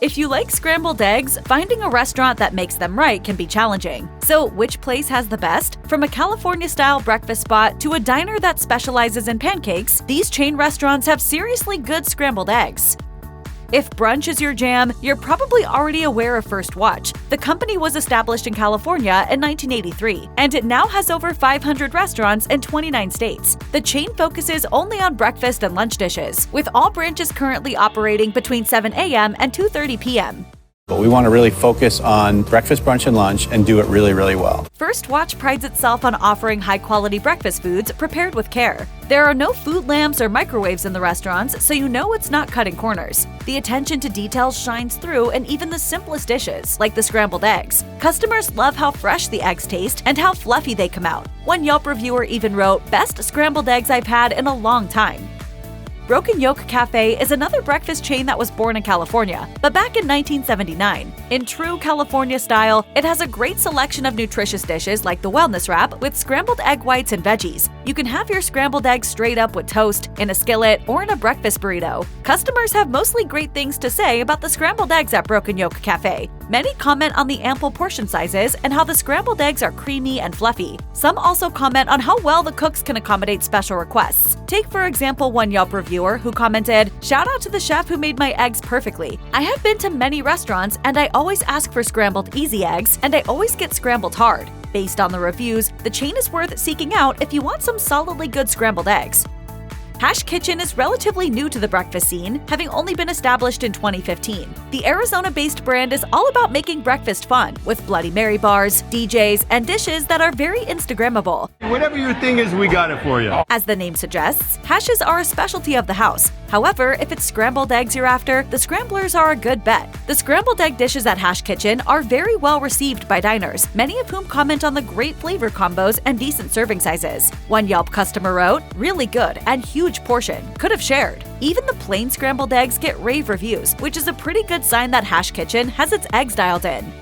If you like scrambled eggs, finding a restaurant that makes them right can be challenging. So, which place has the best? From a California-style breakfast spot to a diner that specializes in pancakes, these chain restaurants have seriously good scrambled eggs. If brunch is your jam, you're probably already aware of First Watch. The company was established in California in 1983, and it now has over 500 restaurants in 29 states. The chain focuses only on breakfast and lunch dishes, with all branches currently operating between 7 a.m. and 2:30 p.m. But we want to really focus on breakfast, brunch, and lunch and do it really, really well. First Watch prides itself on offering high-quality breakfast foods prepared with care. There are no food lamps or microwaves in the restaurants, so you know it's not cutting corners. The attention to details shines through in even the simplest dishes, like the scrambled eggs. Customers love how fresh the eggs taste and how fluffy they come out. One Yelp reviewer even wrote, "Best scrambled eggs I've had in a long time." Broken Yolk Cafe is another breakfast chain that was born in California, but back in 1979. In true California style, it has a great selection of nutritious dishes like the wellness wrap with scrambled egg whites and veggies. You can have your scrambled eggs straight up with toast, in a skillet, or in a breakfast burrito. Customers have mostly great things to say about the scrambled eggs at Broken Yolk Cafe. Many comment on the ample portion sizes and how the scrambled eggs are creamy and fluffy. Some also comment on how well the cooks can accommodate special requests. Take, for example, one Yelp reviewer who commented, "Shout out to the chef who made my eggs perfectly. I have been to many restaurants and I always ask for scrambled easy eggs and I always get scrambled hard." Based on the reviews, the chain is worth seeking out if you want some solidly good scrambled eggs. Hash Kitchen is relatively new to the breakfast scene, having only been established in 2015. The Arizona-based brand is all about making breakfast fun, with Bloody Mary bars, DJs, and dishes that are very Instagrammable. Whatever your thing is, we got it for you. As the name suggests, hashes are a specialty of the house. However, if it's scrambled eggs you're after, the scramblers are a good bet. The scrambled egg dishes at Hash Kitchen are very well received by diners, many of whom comment on the great flavor combos and decent serving sizes. One Yelp customer wrote, "Really good and huge portion. Could have shared." Even the plain scrambled eggs get rave reviews, which is a pretty good sign that Hash Kitchen has its eggs dialed in.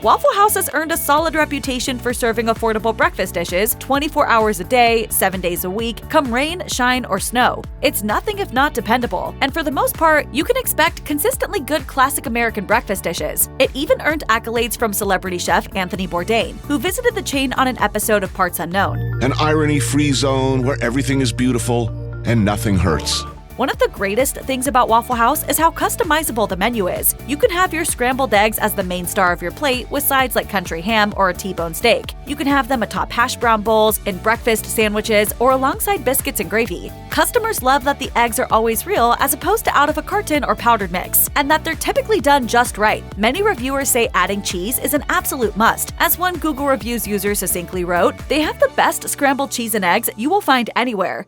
Waffle House has earned a solid reputation for serving affordable breakfast dishes 24 hours a day, 7 days a week, come rain, shine, or snow. It's nothing if not dependable, and for the most part, you can expect consistently good classic American breakfast dishes. It even earned accolades from celebrity chef Anthony Bourdain, who visited the chain on an episode of Parts Unknown. An irony-free zone where everything is beautiful and nothing hurts. One of the greatest things about Waffle House is how customizable the menu is. You can have your scrambled eggs as the main star of your plate with sides like country ham or a T-bone steak. You can have them atop hash brown bowls, in breakfast sandwiches, or alongside biscuits and gravy. Customers love that the eggs are always real as opposed to out of a carton or powdered mix, and that they're typically done just right. Many reviewers say adding cheese is an absolute must. As one Google Reviews user succinctly wrote, "They have the best scrambled cheese and eggs you will find anywhere."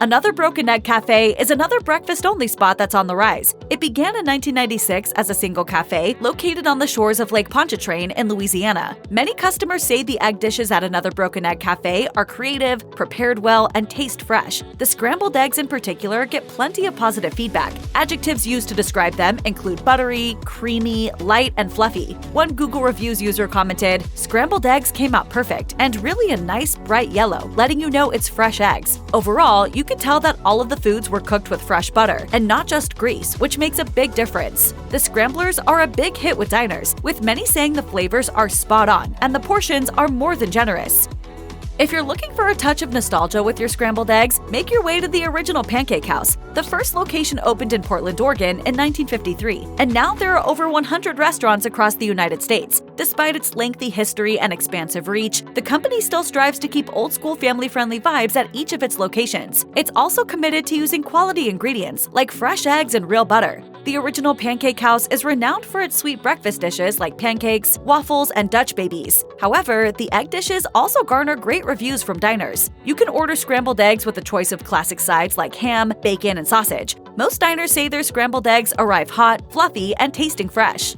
Another Broken Egg Cafe is another breakfast-only spot that's on the rise. It began in 1996 as a single cafe located on the shores of Lake Pontchartrain in Louisiana. Many customers say the egg dishes at Another Broken Egg Cafe are creative, prepared well, and taste fresh. The scrambled eggs in particular get plenty of positive feedback. Adjectives used to describe them include buttery, creamy, light, and fluffy. One Google Reviews user commented, "Scrambled eggs came out perfect and really a nice bright yellow, letting you know it's fresh eggs. Overall, you could tell that all of the foods were cooked with fresh butter and not just grease, which makes a big difference." The scramblers are a big hit with diners, with many saying the flavors are spot on and the portions are more than generous. If you're looking for a touch of nostalgia with your scrambled eggs, make your way to the original Pancake House. The first location opened in Portland, Oregon in 1953, and now there are over 100 restaurants across the United States. Despite its lengthy history and expansive reach, the company still strives to keep old-school family-friendly vibes at each of its locations. It's also committed to using quality ingredients like fresh eggs and real butter. The original Pancake House is renowned for its sweet breakfast dishes like pancakes, waffles, and Dutch babies. However, the egg dishes also garner great reviews from diners. You can order scrambled eggs with a choice of classic sides like ham, bacon, and sausage. Most diners say their scrambled eggs arrive hot, fluffy, and tasting fresh.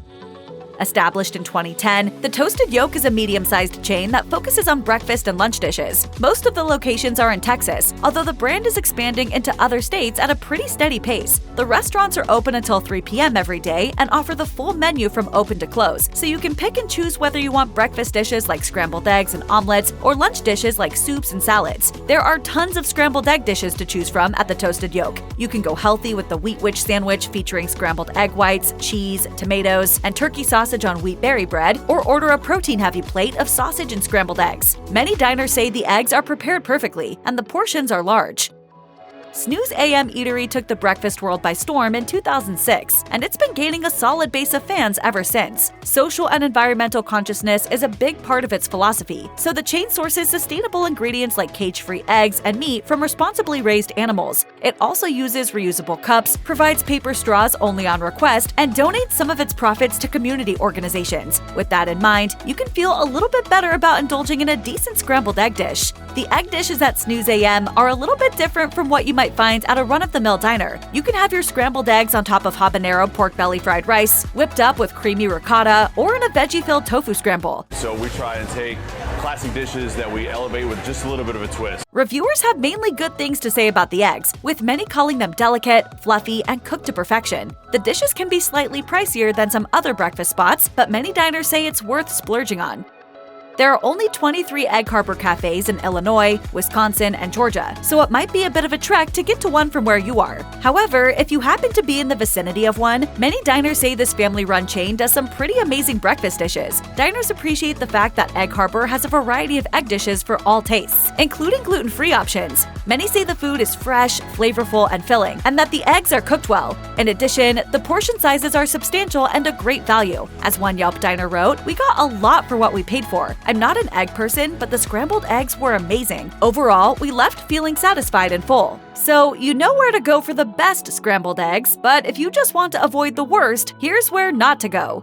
Established in 2010, the Toasted Yolk is a medium-sized chain that focuses on breakfast and lunch dishes. Most of the locations are in Texas, although the brand is expanding into other states at a pretty steady pace. The restaurants are open until 3 p.m. every day and offer the full menu from open to close, so you can pick and choose whether you want breakfast dishes like scrambled eggs and omelets or lunch dishes like soups and salads. There are tons of scrambled egg dishes to choose from at the Toasted Yolk. You can go healthy with the Wheat Witch sandwich featuring scrambled egg whites, cheese, tomatoes, and turkey sausage on wheat berry bread, or order a protein-heavy plate of sausage and scrambled eggs. Many diners say the eggs are prepared perfectly, and the portions are large. Snooze AM Eatery took the breakfast world by storm in 2006, and it's been gaining a solid base of fans ever since. Social and environmental consciousness is a big part of its philosophy, so the chain sources sustainable ingredients like cage-free eggs and meat from responsibly raised animals. It also uses reusable cups, provides paper straws only on request, and donates some of its profits to community organizations. With that in mind, you can feel a little bit better about indulging in a decent scrambled egg dish. The egg dishes at Snooze AM are a little bit different from what you might find at a run-of-the-mill diner. You can have your scrambled eggs on top of habanero pork belly fried rice, whipped up with creamy ricotta, or in a veggie-filled tofu scramble. So we try and take classic dishes that we elevate with just a little bit of a twist. Reviewers have mainly good things to say about the eggs, with many calling them delicate, fluffy, and cooked to perfection. The dishes can be slightly pricier than some other breakfast spots, but many diners say it's worth splurging on. There are only 23 Egg Harbor cafes in Illinois, Wisconsin, and Georgia, so it might be a bit of a trek to get to one from where you are. However, if you happen to be in the vicinity of one, many diners say this family-run chain does some pretty amazing breakfast dishes. Diners appreciate the fact that Egg Harbor has a variety of egg dishes for all tastes, including gluten-free options. Many say the food is fresh, flavorful, and filling, and that the eggs are cooked well. In addition, the portion sizes are substantial and a great value. As one Yelp diner wrote, "We got a lot for what we paid for. I'm not an egg person, but the scrambled eggs were amazing. Overall, we left feeling satisfied and full." So, you know where to go for the best scrambled eggs, but if you just want to avoid the worst, here's where not to go.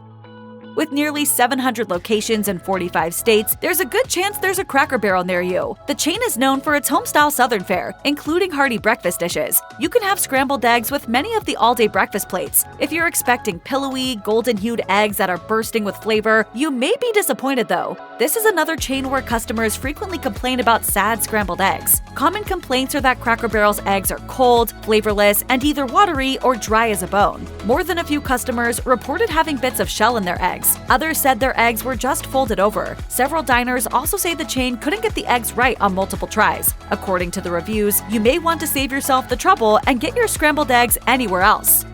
With nearly 700 locations in 45 states, there's a good chance there's a Cracker Barrel near you. The chain is known for its home-style Southern fare, including hearty breakfast dishes. You can have scrambled eggs with many of the all-day breakfast plates. If you're expecting pillowy, golden-hued eggs that are bursting with flavor, you may be disappointed though. This is another chain where customers frequently complain about sad scrambled eggs. Common complaints are that Cracker Barrel's eggs are cold, flavorless, and either watery or dry as a bone. More than a few customers reported having bits of shell in their eggs. Others said their eggs were just folded over. Several diners also say the chain couldn't get the eggs right on multiple tries. According to the reviews, you may want to save yourself the trouble and get your scrambled eggs anywhere else.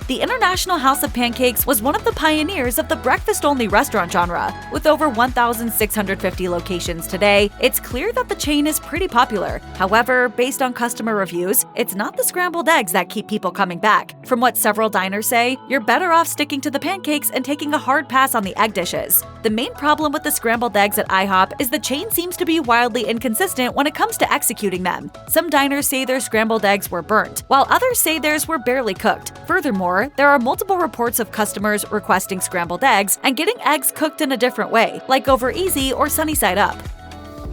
The International House of Pancakes was one of the pioneers of the breakfast-only restaurant genre. With over 1,650 locations today, it's clear that the chain is pretty popular. However, based on customer reviews, it's not the scrambled eggs that keep people coming back. From what several diners say, you're better off sticking to the pancakes and taking a hard pass on the egg dishes. The main problem with the scrambled eggs at IHOP is the chain seems to be wildly inconsistent when it comes to executing them. Some diners say their scrambled eggs were burnt, while others say theirs were barely cooked. Furthermore, there are multiple reports of customers requesting scrambled eggs and getting eggs cooked in a different way, like over easy or sunny side up.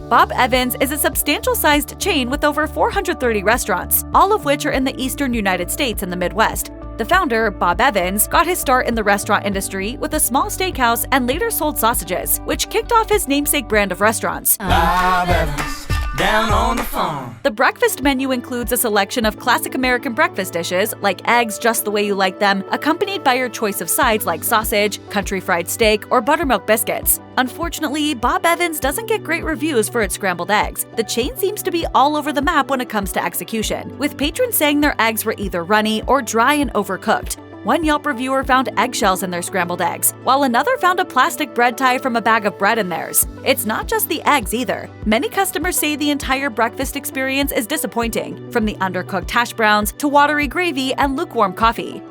Bob Evans is a substantial-sized chain with over 430 restaurants, all of which are in the eastern United States and the Midwest. The founder, Bob Evans, got his start in the restaurant industry with a small steakhouse and later sold sausages, which kicked off his namesake brand of restaurants. Bob Evans, down on the farm. The breakfast menu includes a selection of classic American breakfast dishes, like eggs just the way you like them, accompanied by your choice of sides like sausage, country fried steak, or buttermilk biscuits. Unfortunately, Bob Evans doesn't get great reviews for its scrambled eggs. The chain seems to be all over the map when it comes to execution, with patrons saying their eggs were either runny or dry and overcooked. One Yelp reviewer found eggshells in their scrambled eggs, while another found a plastic bread tie from a bag of bread in theirs. It's not just the eggs either. Many customers say the entire breakfast experience is disappointing, from the undercooked hash browns to watery gravy and lukewarm coffee.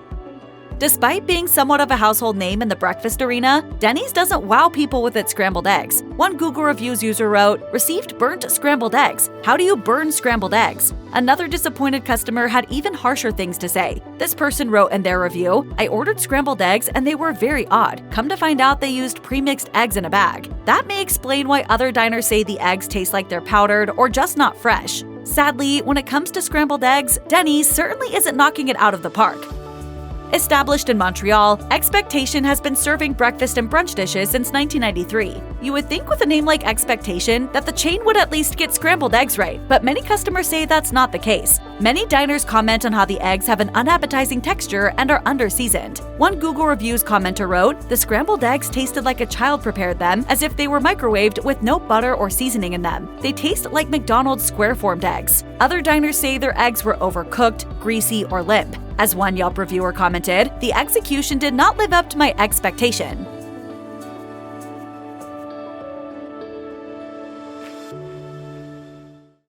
Despite being somewhat of a household name in the breakfast arena, Denny's doesn't wow people with its scrambled eggs. One Google Reviews user wrote, "Received burnt scrambled eggs. How do you burn scrambled eggs?" Another disappointed customer had even harsher things to say. This person wrote in their review, "I ordered scrambled eggs and they were very odd. Come to find out they used pre-mixed eggs in a bag." That may explain why other diners say the eggs taste like they're powdered or just not fresh. Sadly, when it comes to scrambled eggs, Denny's certainly isn't knocking it out of the park. Established in Montreal, Eggspectation has been serving breakfast and brunch dishes since 1993. You would think with a name like Eggspectation that the chain would at least get scrambled eggs right, but many customers say that's not the case. Many diners comment on how the eggs have an unappetizing texture and are under-seasoned. One Google Reviews commenter wrote, "The scrambled eggs tasted like a child prepared them, as if they were microwaved with no butter or seasoning in them. They taste like McDonald's square-formed eggs." Other diners say their eggs were overcooked, greasy, or limp. As one Yelp reviewer commented, "The execution did not live up to my expectation."